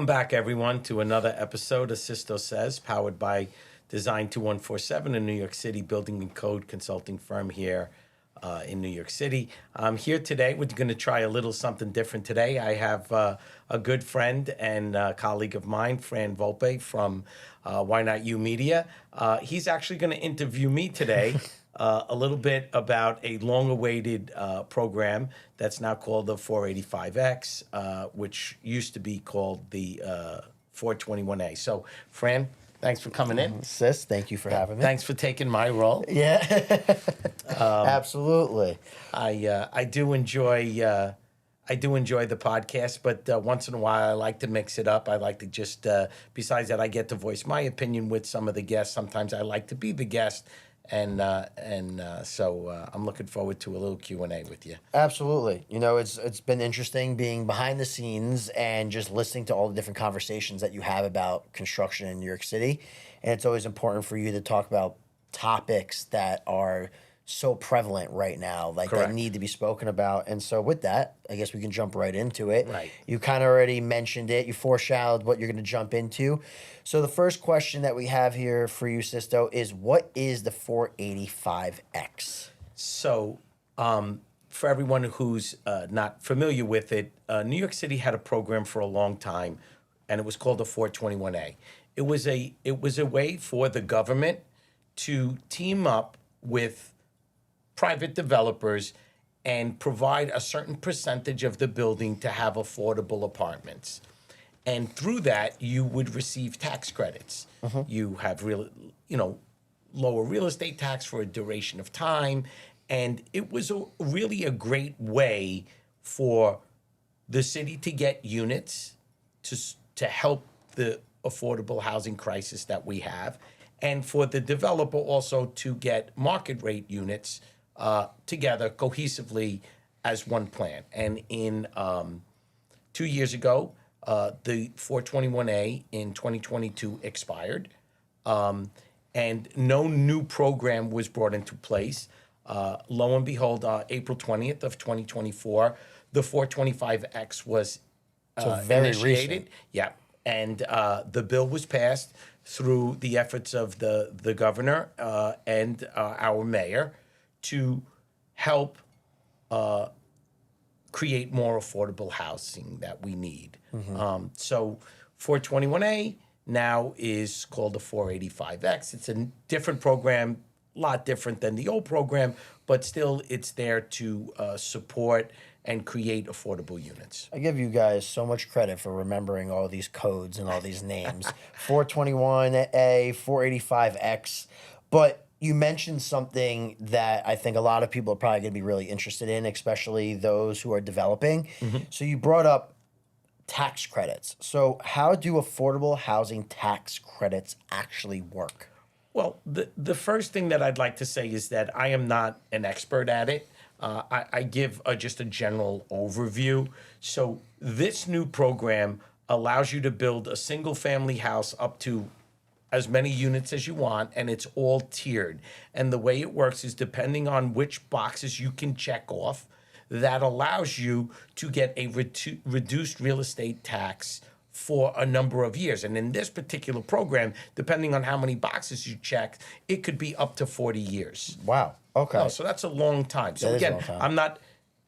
Welcome back, everyone, to another episode of Sisto Says, powered by Design 2147, a New York City building and code consulting firm here in New York City. I'm here today. We're going to try a little something different today. I have a good friend and colleague of mine, Fran Volpe from Why Not You Media. He's actually going to interview me today a little bit about a long-awaited program that's now called the 485X, which used to be called the 421A. So, Fran, thanks for coming in. Sis, thank you for having me. Thanks for taking my role. Yeah, absolutely. I do enjoy the podcast, but once in a while I like to mix it up. I like to just besides that, I get to voice my opinion with some of the guests. Sometimes I like to be the guest, and so I'm looking forward to a little Q&A with you. Absolutely. You know, it's been interesting being behind the scenes and just listening to all the different conversations that you have about construction in New York City. And it's always important for you to talk about topics that are so prevalent right now, like Correct. that need to be spoken about. And so with that, I guess we can jump right into it. Right. You kind of already mentioned it. You foreshadowed what you're going to jump into. So the first question that we have here for you, Sisto, is what is the 485X? So, for everyone who's not familiar with it, New York City had a program for a long time, and it was called the 421A. It was a way for the government to team up with private developers and provide a certain percentage of the building to have affordable apartments. And through that, you would receive tax credits. You have lower real estate tax for a duration of time. And it was really a great way for the city to get units to help the affordable housing crisis that we have, and for the developer also to get market rate units together cohesively as one plan. And in 2 years ago, the 421A in 2022 expired, and no new program was brought into place. Lo and behold, April 20th of 2024, the 425X was very initiated. recent. Yeah, and the bill was passed through the efforts of the governor and our mayor to help create more affordable housing that we need. So 421A now is called the 485X. It's a different program, a lot different than the old program, but still it's there to support and create affordable units. I give you guys so much credit for remembering all these codes and all these names. 421A, 485X. But you mentioned something that I think a lot of people are probably going to be really interested in, especially those who are developing. So you brought up tax credits. So how do affordable housing tax credits actually work? Well, the first thing that I'd like to say is that I am not an expert at it. I give just a general overview. So this new program allows you to build a single-family house up to as many units as you want, and it's all tiered. And the way it works is depending on which boxes you can check off, that allows you to get a reduced real estate tax for a number of years. And in this particular program, depending on how many boxes you check, it could be up to 40 years. Wow. Okay. Oh, so that's a long time. So That is a again, long time.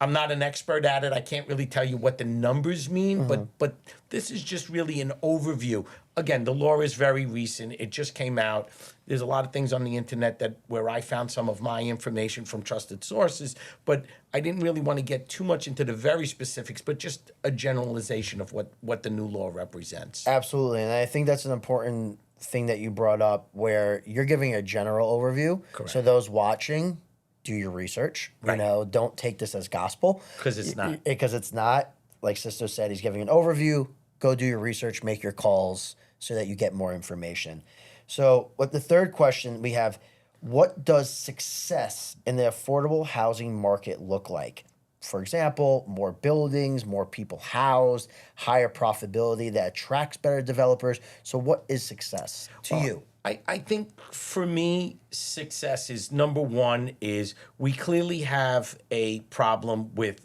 I'm not an expert at it. I can't really tell you what the numbers mean, but this is just really an overview. Again, the law is very recent. It just came out. There's a lot of things on the internet where I found some of my information from trusted sources, but I didn't really want to get too much into the very specifics, but just a generalization of what the new law represents. Absolutely. And I think that's an important thing that you brought up where you're giving a general overview. Correct. So those watching, do your research. Right. You know, don't take this as gospel. Because it's not. Because it's not. Like Sisto said, he's giving an overview. Go do your research, make your calls so that you get more information. So what the third question we have, what does success in the affordable housing market look like? For example, more buildings, more people housed, higher profitability that attracts better developers. So what is success to you? I think for me, success is number one is we clearly have a problem with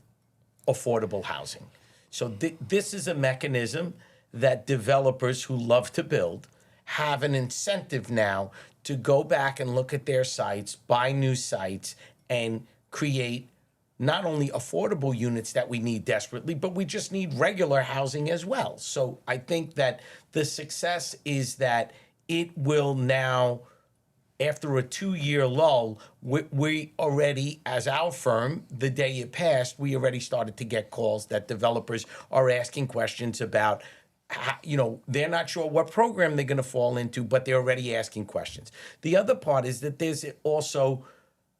affordable housing. So this is a mechanism that developers who love to build have an incentive now to go back and look at their sites, buy new sites, and create not only affordable units that we need desperately, but we just need regular housing as well. So I think that the success is that it will now, after a 2-year lull, we already, as our firm, the day it passed, we already started to get calls that developers are asking questions about they're not sure what program they're going to fall into, but they're already asking questions. The other part is that there's also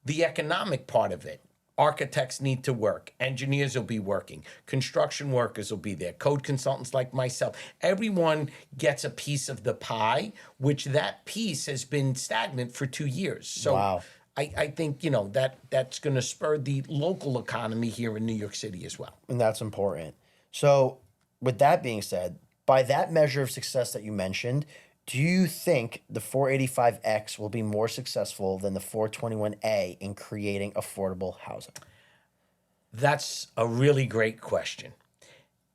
the economic part of it. Architects need to work. Engineers will be working. Construction workers will be there. Code consultants like myself. Everyone gets a piece of the pie, which that piece has been stagnant for 2 years. So Wow. I think, that's going to spur the local economy here in New York City as well. And that's important. So, with that being said, by that measure of success that you mentioned, do you think the 485X will be more successful than the 421A in creating affordable housing? That's a really great question.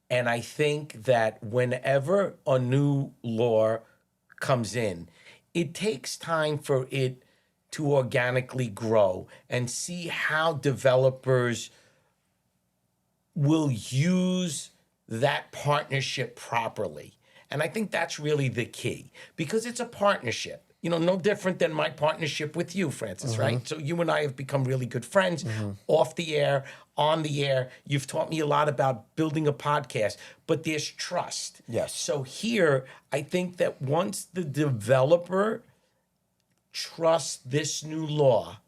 And I think that whenever a new law comes in, it takes time for it to organically grow and see how developers will use that partnership properly. And I think that's really the key, because it's a partnership. No different than my partnership with you, Francis, right? So you and I have become really good friends off the air, on the air. You've taught me a lot about building a podcast, but there's trust. Yes. So here, I think that once the developer trusts this new law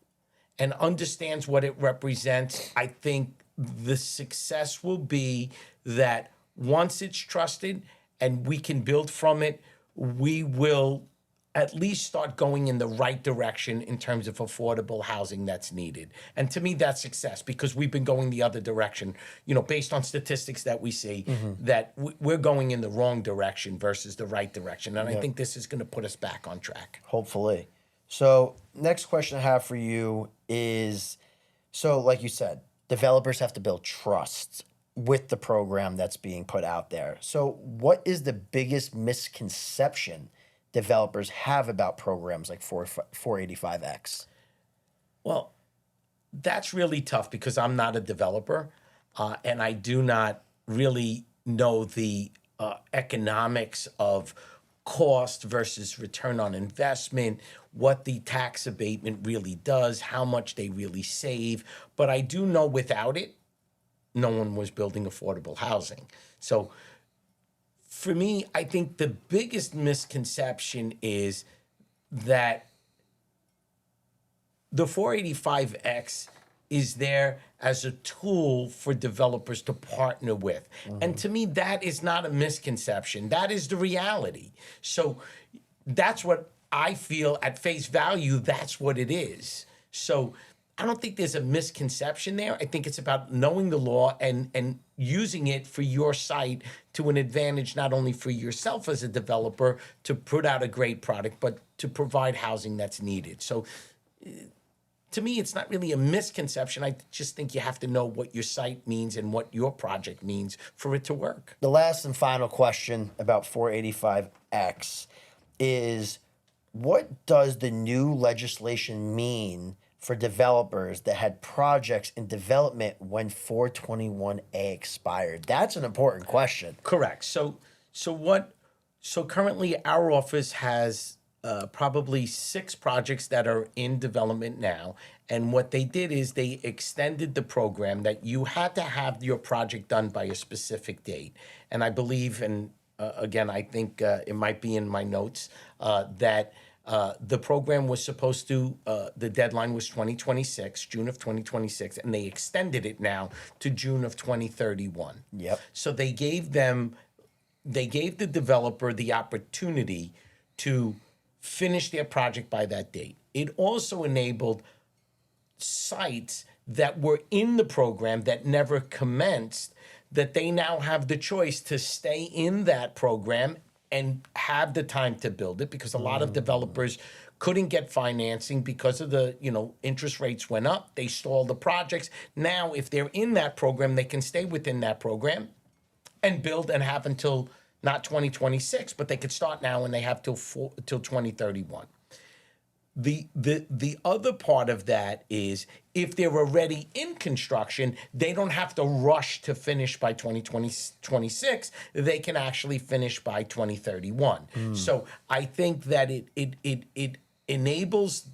and understands what it represents, I think the success will be that once it's trusted and we can build from it, we will at least start going in the right direction in terms of affordable housing that's needed. And to me, that's success, because we've been going the other direction, based on statistics that we see, that we're going in the wrong direction versus the right direction. And I think this is going to put us back on track. Hopefully. So, next question I have for you is, so like you said, developers have to build trust with the program that's being put out there. So, what is the biggest misconception developers have about programs like 485X? Well, that's really tough, because I'm not a developer, and I do not really know the economics of cost versus return on investment, what the tax abatement really does, how much they really save. But I do know without it, no one was building affordable housing. So for me, I think the biggest misconception is that the 485X is there as a tool for developers to partner with. And to me, that is not a misconception. That is the reality. So that's what I feel at face value, that's what it is. So I don't think there's a misconception there. I think it's about knowing the law and using it for your site to an advantage, not only for yourself as a developer to put out a great product, but to provide housing that's needed. So to me, it's not really a misconception. I just think you have to know what your site means and what your project means for it to work. The last and final question about 485X is, what does the new legislation mean for developers that had projects in development when 421A expired? That's an important question. Correct. So currently our office has probably 6 projects that are in development now. And what they did is they extended the program that you had to have your project done by a specific date. And I believe, and again, I think it might be in my notes, that the program was supposed to, the deadline was 2026, June of 2026, and they extended it now to June of 2031. Yep. So they gave the developer the opportunity to finish their project by that date. It also enabled sites that were in the program that never commenced, that they now have the choice to stay in that program and have the time to build it, because a lot of developers couldn't get financing because of the, interest rates went up. They stalled the projects. Now, if they're in that program, they can stay within that program and build and have until not 2026, but they could start now and they have till 2031. The other part of that is if they're already in construction, they don't have to rush to finish by 2026. They can actually finish by 2031. So I think that it enables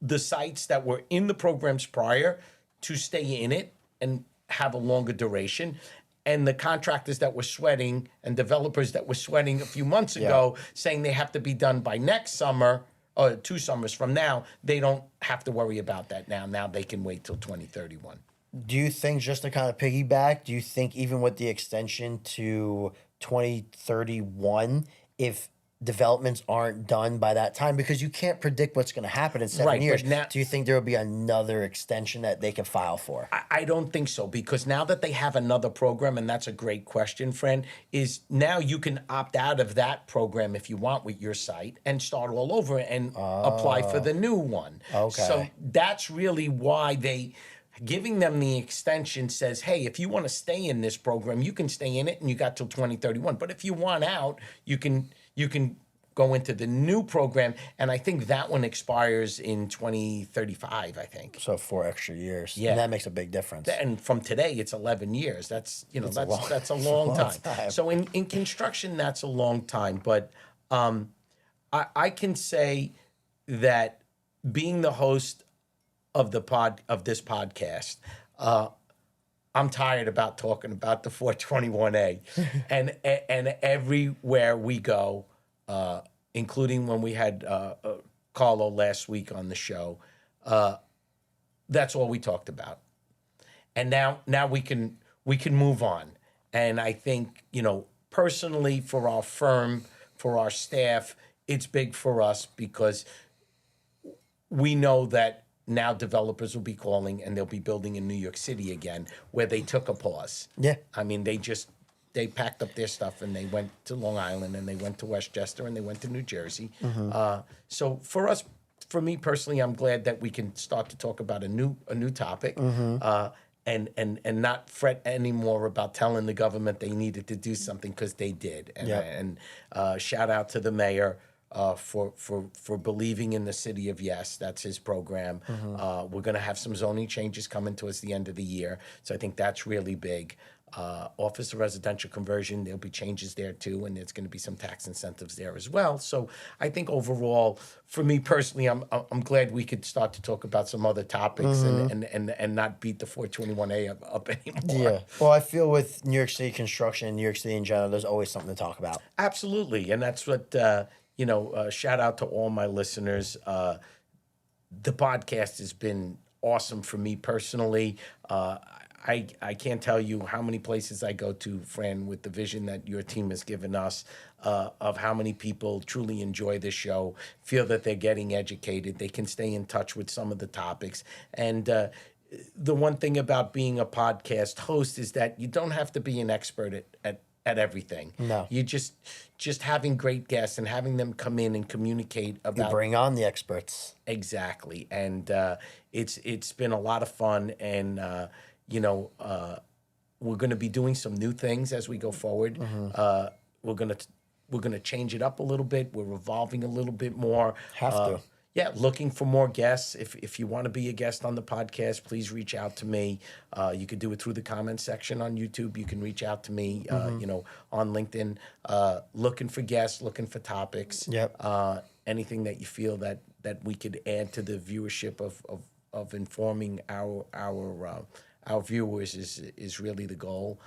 the sites that were in the programs prior to stay in it and have a longer duration. And the contractors that were sweating and developers that were sweating a few months ago saying they have to be done by next summer or 2 summers from now, they don't have to worry about that now. Now they can wait till 2031. Do you think, just to kind of piggyback, do you think even with the extension to 2031, if developments aren't done by that time, because you can't predict what's going to happen in 7 Right, but years, now- do you think there will be another extension that they can file for? I don't think so, because now that they have another program, and that's a great question, friend, is now you can opt out of that program if you want with your site and start all over and apply for the new one. Okay. So that's really why giving them the extension says, hey, if you want to stay in this program, you can stay in it and you got till 2031. But if you want out, you can go into the new program, and I think that one expires in 2035, I think. So 4 extra years. Yeah. And that makes a big difference. And from today, it's 11 years. That's a long- that's a long long time. time. So in construction, that's a long time. But I can say that being the host of this podcast, I'm tired about talking about the 421A, and everywhere we go, including when we had Carlo last week on the show, that's all we talked about. And now we can move on. And I think, personally, for our firm, for our staff, it's big for us because we know that now developers will be calling and they'll be building in New York City again, where they took a pause. Yeah. I mean, they packed up their stuff and they went to Long Island and they went to Westchester and they went to New Jersey. So for me personally, I'm glad that we can start to talk about a new topic. And not fret anymore about telling the government they needed to do something, because they did. And shout out to the mayor for believing in the city of Yes. That's his program. We're going to have some zoning changes coming towards the end of the year, so I think that's really big. Office to residential conversion, there'll be changes there too, and there's going to be some tax incentives there as well. So I think overall, for me personally, I'm glad we could start to talk about some other topics and not beat the 421A up anymore. Yeah. Well, I feel with New York City construction and New York City in general, there's always something to talk about. Absolutely, and that's what shout out to all my listeners. The podcast has been awesome for me personally. I can't tell you how many places I go to, Fran, with the vision that your team has given us, of how many people truly enjoy this show, feel that they're getting educated, they can stay in touch with some of the topics. And the one thing about being a podcast host is that you don't have to be an expert at everything. No. You just having great guests and having them come in and communicate You about bring on the experts. exactly. And it's been a lot of fun, and we're going to be doing some new things as we go forward. We're going to change it up a little bit. We're evolving a little bit more. Have to. Yeah, looking for more guests. If you want to be a guest on the podcast, please reach out to me. You could do it through the comment section on YouTube. You can reach out to me, on LinkedIn. Looking for guests, looking for topics. Yep. Anything that you feel that we could add to the viewership of informing our viewers is really the goal.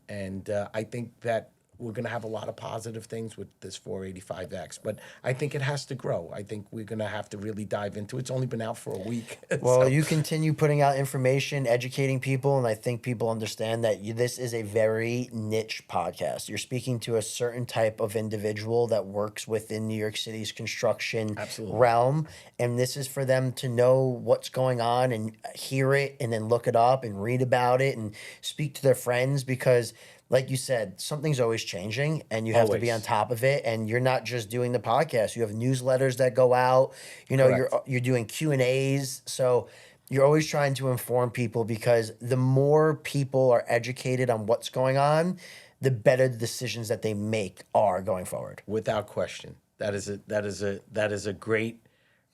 And I think that we're going to have a lot of positive things with this 485X, but I think it has to grow. I think we're going to have to really dive into it. It's only been out for a week. Well, you continue putting out information, educating people, and I think people understand that this is a very niche podcast. You're speaking to a certain type of individual that works within New York City's construction Absolutely. realm, and this is for them to know what's going on and hear it and then look it up and read about it and speak to their friends, because like you said, something's always changing and you have to be on Always. top of it. And you're not just doing the podcast. You have newsletters that go out. Correct. You're doing Q&As. So, You're always trying to inform people because the more people are educated on what's going on, the better the decisions that they make are going forward. Without question. That is a great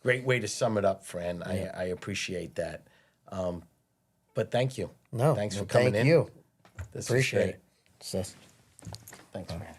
way to sum it up, Fran. I appreciate that. But thank you. No, Thanks for well, coming thank in. you. This was Appreciate great. it. Sis. Thanks, Fran.